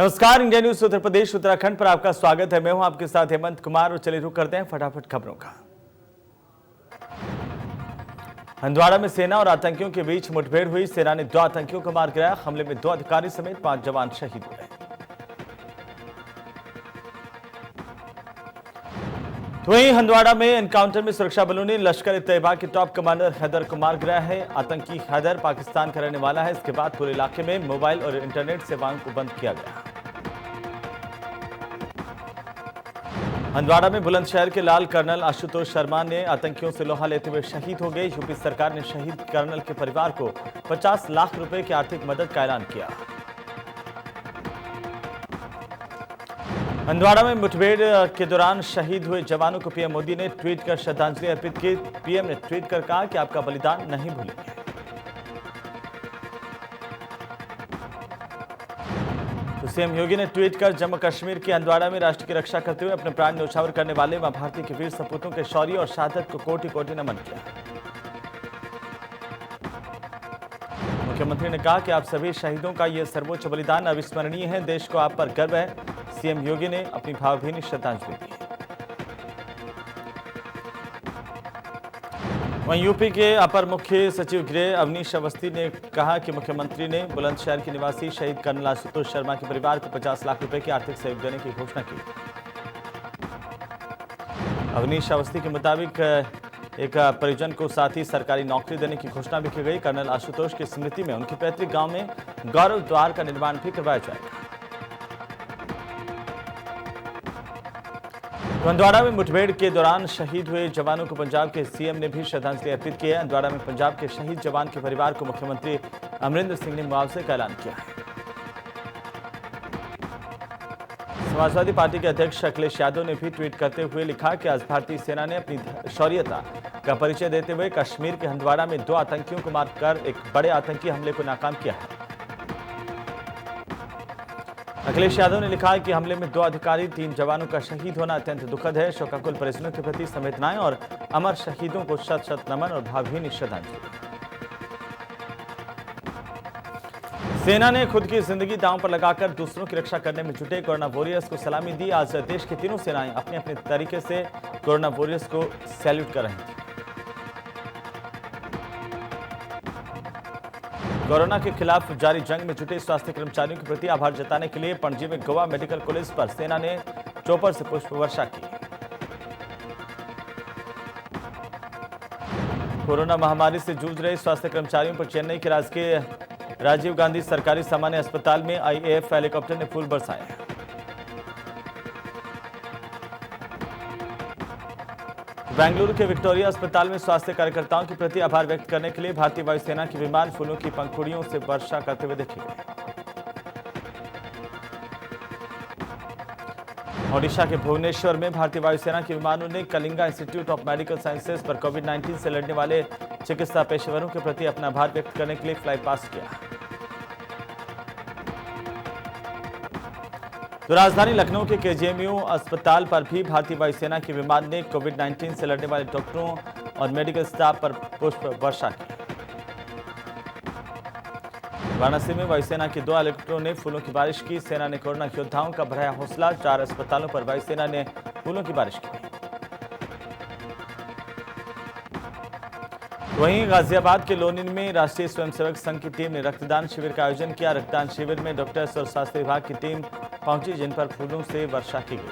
नमस्कार, India news Uttar Pradesh Uttarakhand पर आपका स्वागत है। मैं हूं आपके साथ हेमंत कुमार और चलिए रुक करते हैं फटाफट खबरों का। हंदवाड़ा में सेना और आतंकियों के बीच मुठभेड़ हुई। सेना ने 2 आतंकियों को मार गिराया। हमले में 2 अधिकारी समेत 5 जवान शहीद हुए। तो वहीं हंदवाड़ा में एनकाउंटर में सुरक्षा बलों ने लश्कर-ए-तैयबा के टॉप कमांडर हैदर को मार गिराया है। आतंकी हैदर पाकिस्तान का रहने वाला है। इसके बाद पूरे इलाके में मोबाइल और इंटरनेट सेवाओं को बंद किया गया। हंदवाड़ा में बुलंदशहर के लाल कर्नल आशुतोष शर्मा ने आतंकियों से लोहा लेते हुए शहीद हो गए। यूपी सरकार ने शहीद कर्नल के परिवार को 50 लाख रुपए की आर्थिक मदद का ऐलान किया। हंदवाड़ा में मुठभेड़ के दौरान शहीद हुए जवानों को पीएम मोदी ने ट्वीट कर श्रद्धांजलि अर्पित की। पीएम ने ट्वीट कर कहा कि आपका बलिदान नहीं भूलेंगे। तो सीएम योगी ने ट्वीट कर जम्मू कश्मीर के हंदवाड़ा में राष्ट्र की रक्षा करते हुए अपने प्राण न्यौछावर करने वाले मां भारती के वीर सपूतों के शौर्य और शहादत को कोटि कोटि नमन किया। मुख्यमंत्री ने कहा कि आप सभी शहीदों का यह सर्वोच्च बलिदान अविस्मरणीय है। देश को आप पर गर्व है। सीएम योगी ने अपनी भावभीनी श्रद्धांजलि दी। वहीं यूपी के अपर मुख्य सचिव गृह अवनीश अवस्थी ने कहा कि मुख्यमंत्री ने बुलंदशहर के निवासी शहीद कर्नल आशुतोष शर्मा के परिवार को 50 लाख रुपए की आर्थिक सहयोग देने की घोषणा की। अवनीश अवस्थी के मुताबिक एक परिजन को साथ ही सरकारी नौकरी देने की घोषणा भी की गई। कर्नल आशुतोष की स्मृति में उनके पैतृक गांव में गौरव द्वार का निर्माण भी करवाया जाएगा। हंदवाड़ा में मुठभेड़ के दौरान शहीद हुए जवानों को पंजाब के सीएम ने भी श्रद्धांजलि अर्पित की है। हंदवाड़ा में पंजाब के शहीद जवान के परिवार को मुख्यमंत्री अमरिंदर सिंह ने मुआवजे का ऐलान किया है। समाजवादी पार्टी के अध्यक्ष अखिलेश यादव ने भी ट्वीट करते हुए लिखा कि आज भारतीय सेना ने अपनी शौर्यता का परिचय देते हुए कश्मीर के हंदवाड़ा में 2 आतंकियों को मारकर एक बड़े आतंकी हमले को नाकाम किया है। अखिलेश यादव ने लिखा है कि हमले में 2 अधिकारी 3 जवानों का शहीद होना अत्यंत दुखद है। शोकाकुल परिजनों के प्रति संवेदनाएं और अमर शहीदों को शत शत नमन और भावभीनी श्रद्धांजलि। सेना ने खुद की जिंदगी दांव पर लगाकर दूसरों की रक्षा करने में जुटे कोरोना वॉरियर्स को सलामी दी। आज देश की तीनों सेनाएं अपने अपने तरीके से कोरोना वॉरियर्स को सैल्यूट कर रही थी। कोरोना के खिलाफ जारी जंग में जुटे स्वास्थ्य कर्मचारियों के प्रति आभार जताने के लिए पणजी में गोवा मेडिकल कॉलेज पर सेना ने चॉपर से पुष्प वर्षा की। कोरोना महामारी से जूझ रहे स्वास्थ्य कर्मचारियों पर चेन्नई के राजकीय राजीव गांधी सरकारी सामान्य अस्पताल में आईएएफ हेलीकॉप्टर ने फूल बरसाए। बेंगलुरु के विक्टोरिया अस्पताल में स्वास्थ्य कार्यकर्ताओं के प्रति आभार व्यक्त करने के लिए भारतीय वायुसेना के विमान फूलों की पंखुड़ियों से वर्षा करते हुए देखे गए। ओडिशा के भुवनेश्वर में भारतीय वायुसेना के विमानों ने Kalinga institute of medical sciences पर कोविड-19 से लड़ने वाले चिकित्सा पेशेवरों के प्रति अपना आभार व्यक्त करने के लिए फ्लाई पास्ट किया। तो राजधानी लखनऊ के केजीएमयू अस्पताल पर भी भारतीय वायुसेना के विमान ने कोविड-19 से लड़ने वाले डॉक्टरों और मेडिकल स्टाफ पर पुष्प वर्षा की। वाराणसी में वायुसेना के 2 हेलीकॉप्टरों ने फूलों की बारिश की। सेना ने कोरोना योद्धाओं का बढ़ाया हौसला। 4 अस्पतालों पर वायुसेना ने फूलों की बारिश की। वहीं गाजियाबाद के लोनिन में राष्ट्रीय स्वयंसेवक संघ की टीम ने रक्तदान शिविर का आयोजन किया। रक्तदान शिविर में डॉक्टर्स और स्वास्थ्य विभाग की टीम पहुंची, जिन पर फूलों से वर्षा की गई।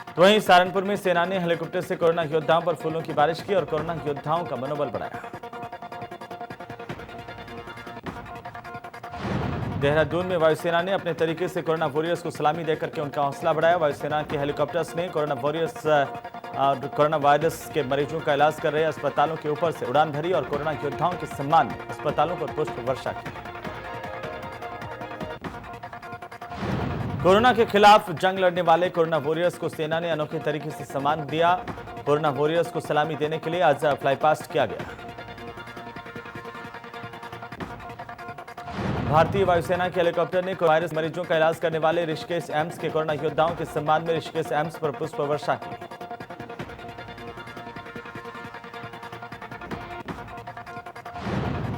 तो वहीं सहारनपुर में सेना ने हेलीकॉप्टर से कोरोना योद्धाओं पर फूलों की बारिश की और कोरोना योद्धाओं का मनोबल बढ़ाया। देहरादून में वायुसेना ने अपने तरीके से कोरोना वॉरियर्स को सलामी देकर के उनका हौसला बढ़ाया। वायुसेना के हेलीकॉप्टर्स ने कोरोना वायरस के मरीजों का इलाज कर रहे अस्पतालों के ऊपर से उड़ान भरी और कोरोना योद्धाओं के सम्मान में अस्पतालों पर पुष्प वर्षा की। कोरोना के खिलाफ जंग लड़ने वाले कोरोना वॉरियर्स को सेना ने अनोखे तरीके से सम्मान दिया। कोरोना वॉरियर्स को सलामी देने के लिए आज फ्लाई पास्ट किया गया। भारतीय वायुसेना के हेलीकॉप्टर ने वायरस मरीजों का इलाज करने वाले ऋषिकेश एम्स के कोरोना योद्धाओं के सम्मान में ऋषिकेश एम्स पर पुष्प वर्षा की।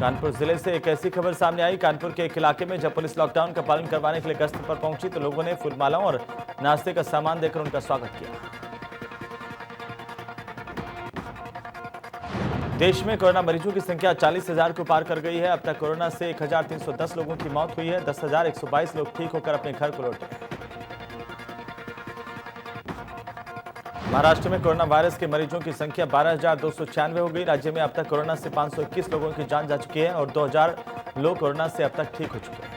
कानपुर जिले से एक ऐसी खबर सामने आई। कानपुर के एक इलाके में जब पुलिस लॉकडाउन का पालन करवाने के लिए गश्त पर पहुंची तो लोगों ने फूलमालाओं और नाश्ते का सामान देकर उनका स्वागत किया। देश में कोरोना मरीजों की संख्या 40,000 को पार कर गई है। अब तक कोरोना से 1,310 लोगों की मौत हुई है। 10,122 लोग ठीक होकर अपने घर को लौटे। महाराष्ट्र में कोरोना वायरस के मरीजों की संख्या 12,296 हो गई। राज्य में अब तक कोरोना से 521 लोगों की जान जा चुकी है और 2,000 लोग कोरोना से अब तक ठीक हो चुके हैं।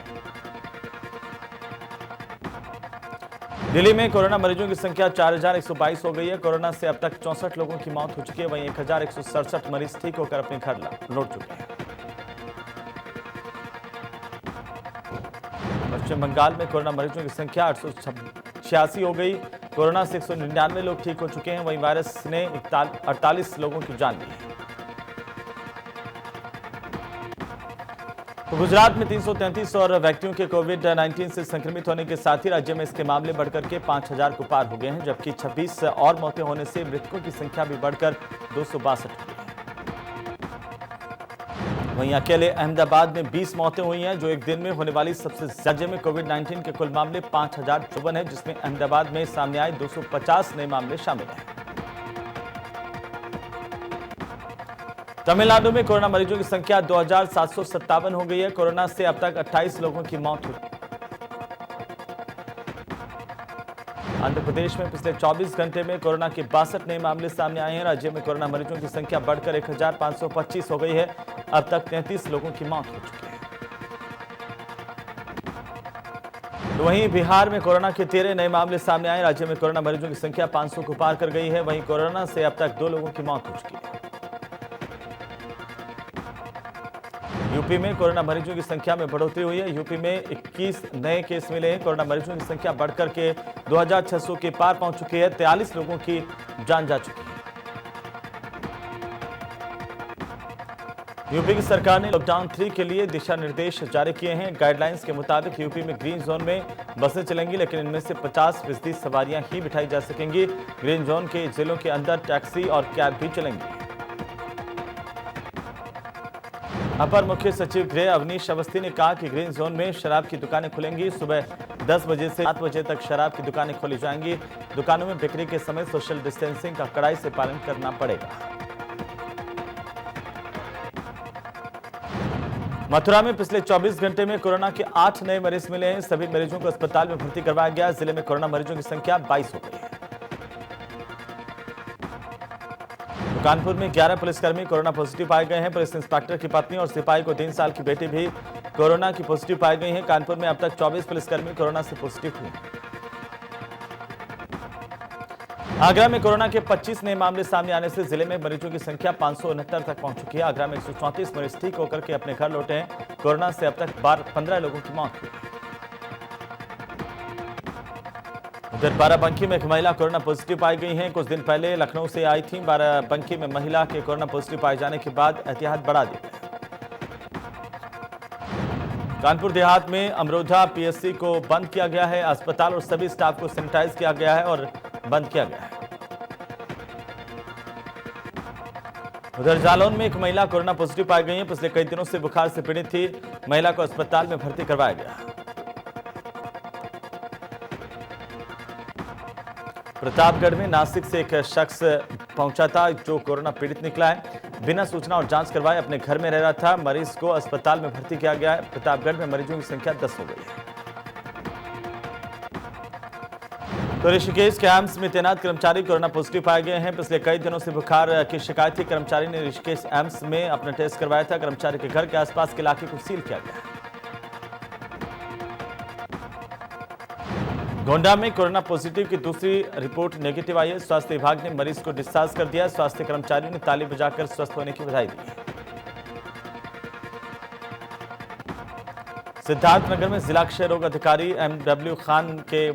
दिल्ली में कोरोना मरीजों की संख्या 4,122 हो गई है। कोरोना से अब तक 64 लोगों की मौत हो चुकी है। वहीं 1,167 मरीज ठीक होकर अपने घर लौट चुके हैं। पश्चिम बंगाल में कोरोना मरीजों की संख्या 886 हो गई। कोरोना से 199 लोग ठीक हो चुके हैं। वहीं वायरस ने 48 लोगों की जान ली है। तो गुजरात में 333 और व्यक्तियों के कोविड-19 से संक्रमित होने के साथ ही राज्य में इसके मामले बढ़कर के 5,000 को पार हो गए हैं, जबकि 26 और मौतें होने से मृतकों की संख्या भी बढ़कर 262 हो गई है। वहीं अकेले अहमदाबाद में 20 मौतें हुई हैं, जो एक दिन में होने वाली सबसे राज्य में कोविड-19 के कुल मामले 5,054 हैं, जिसमें अहमदाबाद में सामने आए 250 नए मामले शामिल हैं। तमिलनाडु में कोरोना मरीजों की संख्या 2,757 हो गई है। कोरोना से अब तक 28 लोगों की मौत हुई। आंध्र प्रदेश में पिछले 24 घंटे में कोरोना के 62 नए मामले सामने आए हैं। राज्य में कोरोना मरीजों की संख्या बढ़कर 1,525 हो गई है। अब तक 33 लोगों की मौत हो चुकी है। तो वहीं बिहार में कोरोना के 13 नए मामले सामने आए। राज्य में कोरोना मरीजों की संख्या 500 को पार कर गई है। वहीं कोरोना से अब तक 2 लोगों की मौत हो चुकी है। यूपी में कोरोना मरीजों की संख्या में बढ़ोतरी हुई है। यूपी में 21 नए केस मिले हैं। कोरोना मरीजों की संख्या बढ़कर के 2,600 के पार पहुंच चुकी है। 43 लोगों की जान जा चुकी है। यूपी की सरकार ने लॉकडाउन 3 के लिए दिशा निर्देश जारी किए हैं। गाइडलाइंस के मुताबिक यूपी में ग्रीन जोन में बसें चलेंगी, लेकिन इनमें से 50% सवारियां ही बिठाई जा सकेंगी। ग्रीन जोन के जिलों के अंदर टैक्सी और कैब भी चलेंगी। अपर मुख्य सचिव गृह अवनीश अवस्थी ने कहा कि ग्रीन जोन में शराब की दुकानें खुलेंगी। सुबह 10 बजे से 7 बजे तक शराब की दुकानें खोली जाएंगी। दुकानों में बिक्री के समय सोशल डिस्टेंसिंग का कड़ाई से पालन करना पड़ेगा। मथुरा में पिछले 24 घंटे में कोरोना के 8 नए मरीज मिले हैं। सभी मरीजों को अस्पताल में भर्ती करवाया गया। जिले में कोरोना मरीजों की संख्या 22 हो गई है। कानपुर में 11 पुलिसकर्मी कोरोना पॉजिटिव पाए गए हैं। पुलिस इंस्पेक्टर की पत्नी और सिपाही को 3 साल की बेटी भी कोरोना की पॉजिटिव पाई गई है। कानपुर में अब तक 24 पुलिसकर्मी कोरोना से पॉजिटिव हुए। आगरा में कोरोना के 25 नए मामले सामने आने से जिले में मरीजों की संख्या 569 तक पहुंच चुकी है। आगरा में 134 मरीज ठीक होकर के अपने घर लौटे हैं। कोरोना से अब तक 15 लोगों की मौत हुई। उधर बाराबंकी में एक महिला कोरोना पॉजिटिव पाई गई हैं। कुछ दिन पहले लखनऊ से आई थी। बाराबंकी में महिला के कोरोना पॉजिटिव पाए जाने के बाद एहतियात बढ़ा दी। कानपुर देहात में अमरोधा पीएससी को बंद किया गया है। अस्पताल और सभी स्टाफ को सैनिटाइज किया गया है और बंद किया गया है। उधर जालौन में एक महिला कोरोना पॉजिटिव पाई गई है। पिछले कई दिनों से बुखार से पीड़ित थी। महिला को अस्पताल में भर्ती करवाया गया। प्रतापगढ़ में नासिक से एक शख्स पहुंचा था जो कोरोना पीड़ित निकला है। बिना सूचना और जांच करवाए अपने घर में रह रहा था। मरीज को अस्पताल में भर्ती किया गया है। प्रतापगढ़ में मरीजों की संख्या 10 हो गई है। तो ऋषिकेश के एम्स में तैनात कर्मचारी कोरोना पॉजिटिव पाए गए हैं। पिछले कई दिनों से बुखार की शिकायत थी। कर्मचारी ने ऋषिकेश एम्स में अपना टेस्ट करवाया था। कर्मचारी के घर के आसपास के इलाके को सील किया गया है। गोंडा में कोरोना पॉजिटिव की दूसरी रिपोर्ट नेगेटिव आई है। स्वास्थ्य विभाग ने मरीज को डिस्चार्ज कर दिया। स्वास्थ्य कर्मचारियों ने ताली बजाकर स्वस्थ होने की बधाई दी। सिद्धार्थनगर में जिला क्षय रोग अधिकारी एमडब्ल्यू खान के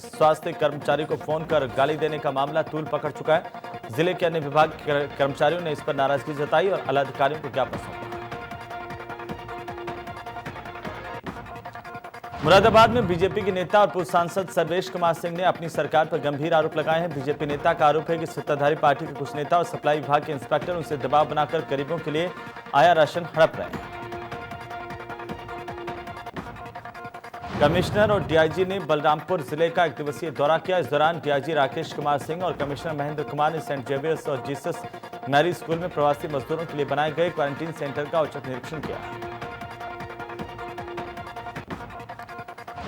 स्वास्थ्य कर्मचारी को फोन कर गाली देने का मामला तूल पकड़ चुका है। जिले के अन्य विभाग के कर्मचारियों ने इस पर नाराजगी जताई और आला अधिकारियों को ज्ञापन सौंपा। मुरादाबाद में बीजेपी के नेता और पूर्व सांसद सर्वेश कुमार सिंह ने अपनी सरकार पर गंभीर आरोप लगाए हैं। बीजेपी नेता का आरोप है कि सत्ताधारी पार्टी के कुछ नेता और सप्लाई विभाग के इंस्पेक्टर उनसे दबाव बनाकर गरीबों के लिए आया राशन हड़प रहे हैं। कमिश्नर और डीआईजी ने बलरामपुर जिले का एक दिवसीय दौरा किया। इस दौरान डीआईजी राकेश कुमार सिंह और कमिश्नर महेंद्र कुमार ने सेंट जेवियर्स और जीसस मैरी स्कूल में प्रवासी मजदूरों के लिए बनाए गए क्वारंटीन सेंटर का औचक निरीक्षण किया।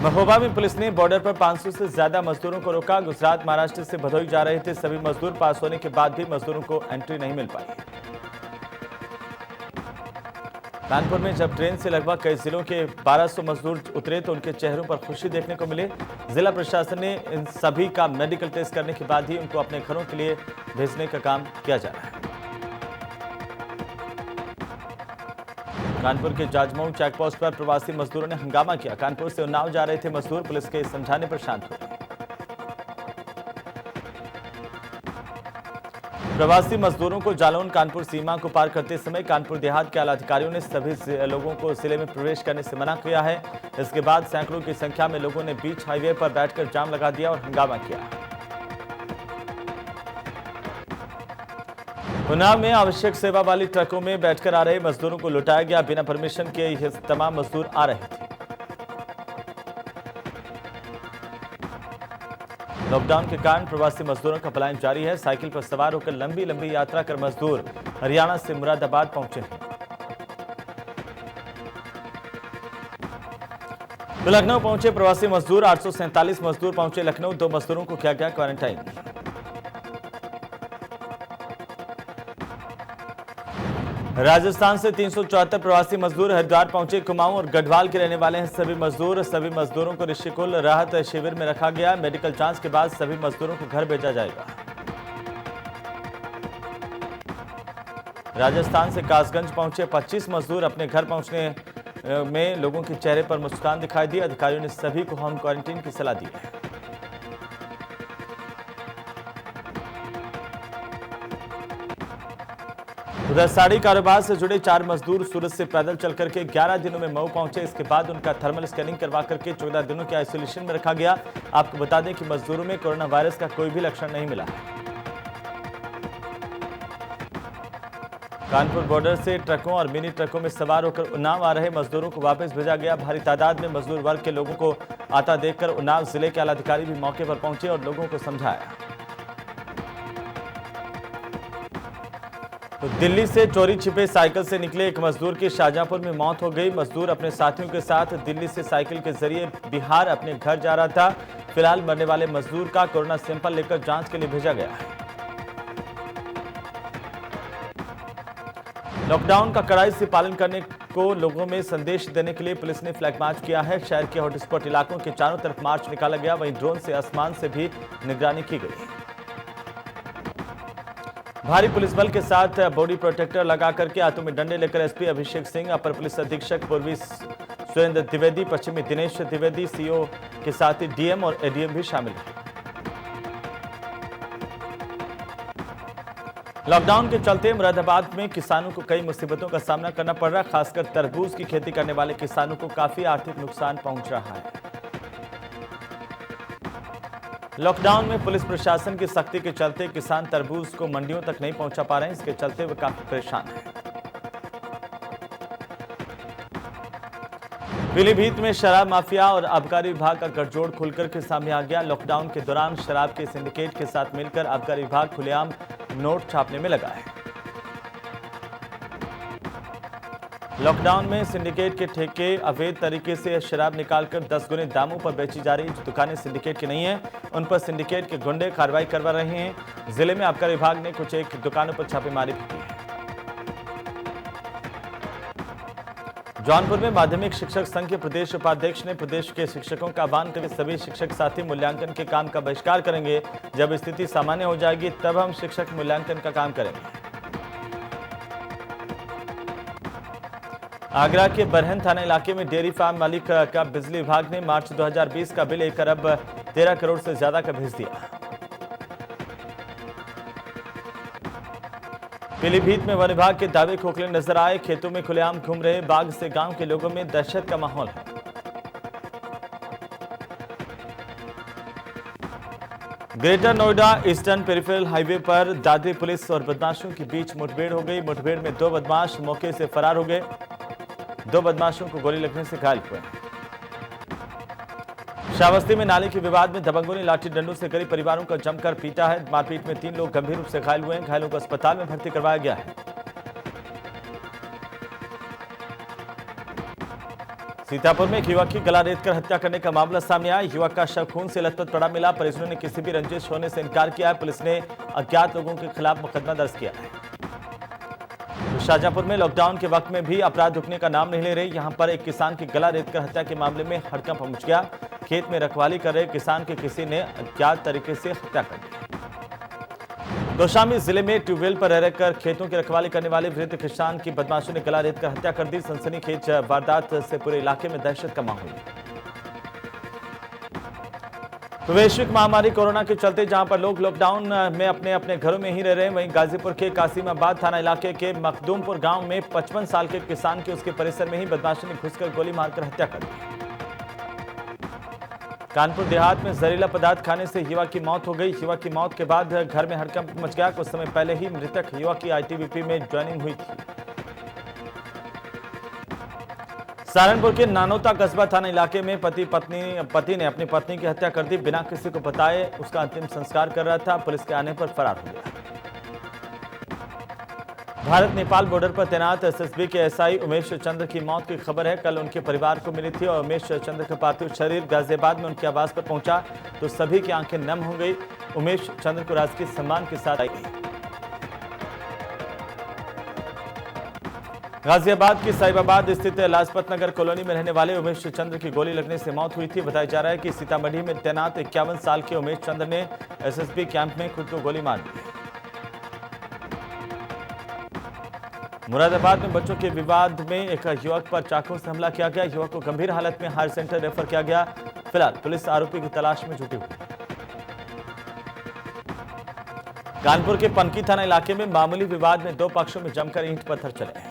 महोबा में पुलिस ने बॉर्डर पर 500 से ज्यादा मजदूरों को रोका। गुजरात महाराष्ट्र से भदोही जा रहे थे। सभी मजदूर पास होने के बाद भी मजदूरों को एंट्री नहीं मिल पाई। कानपुर में जब ट्रेन से लगभग कई जिलों के 1200 मजदूर उतरे तो उनके चेहरों पर खुशी देखने को मिले। जिला प्रशासन ने इन सभी का मेडिकल टेस्ट करने के बाद ही उनको अपने घरों के लिए भेजने का काम किया जा रहा है। कानपुर के जाजमऊ चेकपोस्ट पर प्रवासी मजदूरों ने हंगामा किया। कानपुर से उन्नाव जा रहे थे मजदूर, पुलिस के समझाने पर शांत हुए। प्रवासी मजदूरों को जालौन कानपुर सीमा को पार करते समय कानपुर देहात के आला अधिकारियों ने सभी लोगों को जिले में प्रवेश करने से मना किया है। इसके बाद सैकड़ों की संख्या में लोगों ने बीच हाईवे पर बैठकर जाम लगा दिया और हंगामा किया। उन्नाव में आवश्यक सेवा वाली ट्रकों में बैठकर आ रहे मजदूरों को लुटाया गया। बिना परमिशन के ये तमाम मजदूर आ रहे थे। लॉकडाउन के कारण प्रवासी मजदूरों का पलायन जारी है। साइकिल पर सवार होकर लंबी लंबी यात्रा कर मजदूर हरियाणा से मुरादाबाद पहुंचे हैं। तो लखनऊ पहुंचे प्रवासी मजदूर। 847 मजदूर पहुंचे लखनऊ। 2 मजदूरों को किया गया क्वारंटाइन। राजस्थान से 374 प्रवासी मजदूर हरिद्वार पहुंचे। कुमाऊं और गढ़वाल के रहने वाले हैं सभी मजदूर। सभी मजदूरों को ऋषिकुल राहत शिविर में रखा गया। मेडिकल जांच के बाद सभी मजदूरों को घर भेजा जाएगा। राजस्थान से कासगंज पहुंचे 25 मजदूर। अपने घर पहुंचने में लोगों के चेहरे पर मुस्कान दिखाई दी। अधिकारियों ने सभी को होम क्वारंटीन की सलाह दी है। उधर साड़ी कारोबार से जुड़े 4 मजदूर सूरत से पैदल चल करके 11 दिनों में मऊ पहुंचे। इसके बाद उनका थर्मल स्कैनिंग करवा करके 14 दिनों के आइसोलेशन में रखा गया। आपको बता दें कि मजदूरों में कोरोना वायरस का कोई भी लक्षण नहीं मिला है। कानपुर बॉर्डर से ट्रकों और मिनी ट्रकों में सवार होकर उन्नाव आ रहे मजदूरों को वापस भेजा गया। भारी तादाद में मजदूर वर्ग के लोगों को आता देखकर उन्नाव जिले के आला अधिकारी भी मौके पर पहुंचे और लोगों को समझाया। तो दिल्ली से चोरी छिपे साइकिल से निकले एक मजदूर की शाहजहांपुर में मौत हो गई। मजदूर अपने साथियों के साथ दिल्ली से साइकिल के जरिए बिहार अपने घर जा रहा था। फिलहाल मरने वाले मजदूर का कोरोना सैंपल लेकर जांच के लिए भेजा गया है। लॉकडाउन का कड़ाई से पालन करने को लोगों में संदेश देने के लिए पुलिस ने फ्लैग मार्च किया है। शहर के हॉटस्पॉट इलाकों के चारों तरफ मार्च निकाला गया। वहीं ड्रोन से आसमान से भी निगरानी की गई। भारी पुलिस बल के साथ बॉडी प्रोटेक्टर लगा करके हाथों में डंडे लेकर एसपी अभिषेक सिंह, अपर पुलिस अधीक्षक पूर्वी सुरेंद्र द्विवेदी, पश्चिमी दिनेश द्विवेदी, सीओ के साथ ही डीएम और एडीएम भी शामिल हैं। लॉकडाउन के चलते मुरादाबाद में किसानों को कई मुसीबतों का सामना करना पड़ रहा है। खासकर तरबूज की खेती करने वाले किसानों को काफी आर्थिक नुकसान पहुंच रहा है। लॉकडाउन में पुलिस प्रशासन की सख्ती के चलते किसान तरबूज को मंडियों तक नहीं पहुंचा पा रहे हैं। इसके चलते वे काफी परेशान हैं। पीलीभीत में शराब माफिया और आबकारी विभाग का गठजोड़ खुलकर के सामने आ गया। लॉकडाउन के दौरान शराब के सिंडिकेट के साथ मिलकर आबकारी विभाग खुलेआम नोट छापने में लगा है। लॉकडाउन में सिंडिकेट के ठेके अवैध तरीके से शराब निकालकर 10 गुने दामों पर बेची जा रही। जो दुकानें सिंडिकेट की नहीं है उन पर सिंडिकेट के गुंडे कार्रवाई करवा रहे हैं। जिले में आबकारी विभाग ने कुछ एक दुकानों पर छापेमारी भी की है। जौनपुर में माध्यमिक शिक्षक संघ के प्रदेश उपाध्यक्ष ने प्रदेश के शिक्षकों का आह्वान कर सभी शिक्षक साथी मूल्यांकन के काम का बहिष्कार करेंगे। जब स्थिति सामान्य हो जाएगी तब हम शिक्षक मूल्यांकन का काम करेंगे। आगरा के बरहन थाना इलाके में डेयरी फार्म मालिक का बिजली विभाग ने मार्च 2020 का बिल 1 अरब 13 करोड़ से ज्यादा का भेज दिया। पीलीभीत में वन विभाग के दावे खोखले नजर आए। खेतों में खुलेआम घूम रहे बाघ से गांव के लोगों में दहशत का माहौल है। Greater Noida eastern peripheral highway पर दादरी पुलिस और बदमाशों के बीच मुठभेड़ हो गई। मुठभेड़ में 2 बदमाश मौके से फरार हो गए। 2 बदमाशों को गोली लगने से घायल हुए। श्रावस्ती में नाले के विवाद में दबंगों ने लाठी डंडों से करीब परिवारों का जमकर पीटा है। मारपीट में 3 लोग गंभीर रूप से घायल हुए हैं। घायलों को अस्पताल में भर्ती करवाया गया है। सीतापुर में एक युवक की गला रेतकर हत्या करने का मामला सामने आया। युवक का शव खून से लथपथ पड़ा मिला। परिजनों ने किसी भी रंजिश होने से इनकार किया है। पुलिस ने अज्ञात लोगों के खिलाफ मुकदमा दर्ज किया है। शाहजहांपुर में लॉकडाउन के वक्त में भी अपराध रुकने का नाम नहीं ले रहे। यहां पर एक किसान की गला रेतकर हत्या के मामले में हड़कंप मच गया। खेत में रखवाली कर रहे किसान के किसी ने अज्ञात तरीके से हत्या कर दी। कौशाम्बी जिले में ट्यूबवेल पर रहकर खेतों की रखवाली करने वाले वृद्ध किसान की बदमाशों ने गला रेतकर हत्या कर दी। सनसनीखेज वारदात से पूरे इलाके में दहशत का माहौल। तो वैश्विक महामारी कोरोना के चलते जहां पर लोग लॉकडाउन में अपने अपने घरों में ही रह रहे हैं, वहीं गाजीपुर के कासिमाबाद थाना इलाके के मखदूमपुर गांव में 55 साल के किसान की उसके परिसर में ही बदमाशों ने घुसकर गोली मारकर हत्या कर दी। कानपुर देहात में जहरीला पदार्थ खाने से युवक की मौत हो गई। युवक की मौत के बाद घर में हड़कंप मच गया। कुछ समय पहले ही मृतक युवक की आईटीबीपी में ज्वाइनिंग हुई थी। सहारनपुर के नानोता कस्बा थाना इलाके में पति ने अपनी पत्नी की हत्या कर दी। बिना किसी को बताए उसका अंतिम संस्कार कर रहा था। पुलिस के आने पर फरार हो गया। भारत नेपाल बॉर्डर पर तैनात एसएसबी के एसआई उमेश चंद्र की मौत की खबर है। कल उनके परिवार को मिली थी और उमेश चंद्र का पार्थिव शरीर गाजियाबाद में उनके आवास पर पहुंचा तो सभी की आंखें नम हो गई। उमेश चंद्र को राजकीय सम्मान के साथ आई गई। गाजियाबाद की साहिबाबाद स्थित लाजपत नगर कॉलोनी में रहने वाले उमेश चंद्र की गोली लगने से मौत हुई थी। बताया जा रहा है कि सीतामढ़ी में तैनात 51 साल के उमेश चंद्र ने एसएसबी कैंप में खुद को गोली मार दी। मुरादाबाद में बच्चों के विवाद में एक युवक पर चाकू से हमला किया गया। युवक को गंभीर हालत में हायर सेंटर रेफर किया गया। फिलहाल पुलिस आरोपी की तलाश में जुटी हुई है। कानपुर के पनकी थाना इलाके में मामूली विवाद में 2 पक्षों में जमकर ईंट पत्थर चले हैं।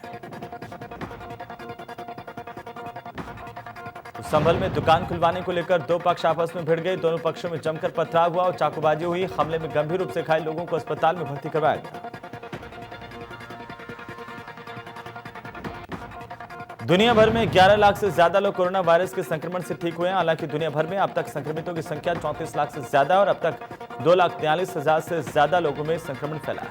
तो संभल में दुकान खुलवाने को लेकर 2 पक्ष आपस में भिड़ गए। दोनों पक्षों में जमकर पथराव हुआ और चाकूबाजी हुई। हमले में गंभीर रूप से घायल लोगों को अस्पताल में भर्ती करवाया गया। दुनिया भर में 11 लाख से ज्यादा लोग कोरोना वायरस के संक्रमण से ठीक हुए हैं। हालांकि दुनिया भर में अब तक संक्रमितों की संख्या 34 लाख से ज्यादा और अब तक 2,43,000 से ज्यादा लोगों में संक्रमण फैला है।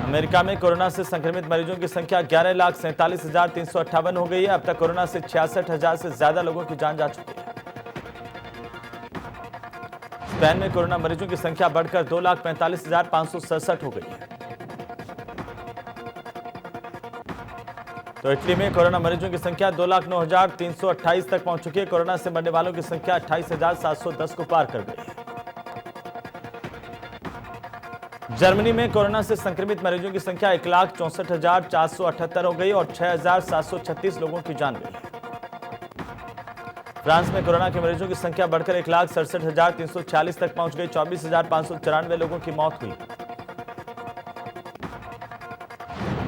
अमेरिका में कोरोना से संक्रमित मरीजों की संख्या 11,47,358 हो गई है। अब तक कोरोना से 66,000 से ज्यादा लोगों की जान जा चुकी है। स्पेन में कोरोना मरीजों की संख्या बढ़कर 2,45,567 हो गई है। तो इटली में कोरोना मरीजों की संख्या 2,09,328 तक पहुंच चुकी है। कोरोना से मरने वालों की संख्या 28,710 को पार कर गई है। जर्मनी में कोरोना से संक्रमित मरीजों की संख्या 1,64,478 हो गई और 6,736 लोगों की जान गई। फ्रांस में कोरोना के मरीजों की संख्या बढ़कर 1,67,346 तक पहुंच गई। 24,594 लोगों की मौत हुई।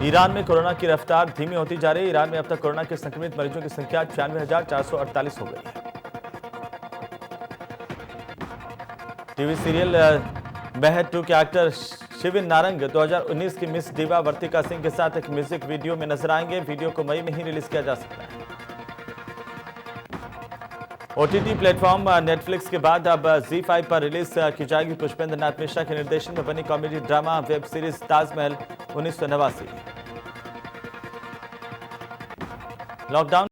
ईरान में कोरोना की रफ्तार धीमी होती जा रही है। ईरान में अब तक कोरोना के संक्रमित मरीजों की संख्या 96,448 हो गई है। टीवी सीरियल महर 2 के एक्टर शिविन नारंग 2019 की मिस डिवा वर्तिका सिंह के साथ एक म्यूजिक वीडियो में नजर आएंगे। वीडियो को मई में ही रिलीज किया जा सकता है। ओटीटी प्लेटफॉर्म नेटफ्लिक्स के बाद अब ZEE5 पर रिलीज की जाएगी पुष्पेंद्र नाथ मिश्रा के निर्देशन में बनी comedy drama web series Taj Mahal 1989। Lockdown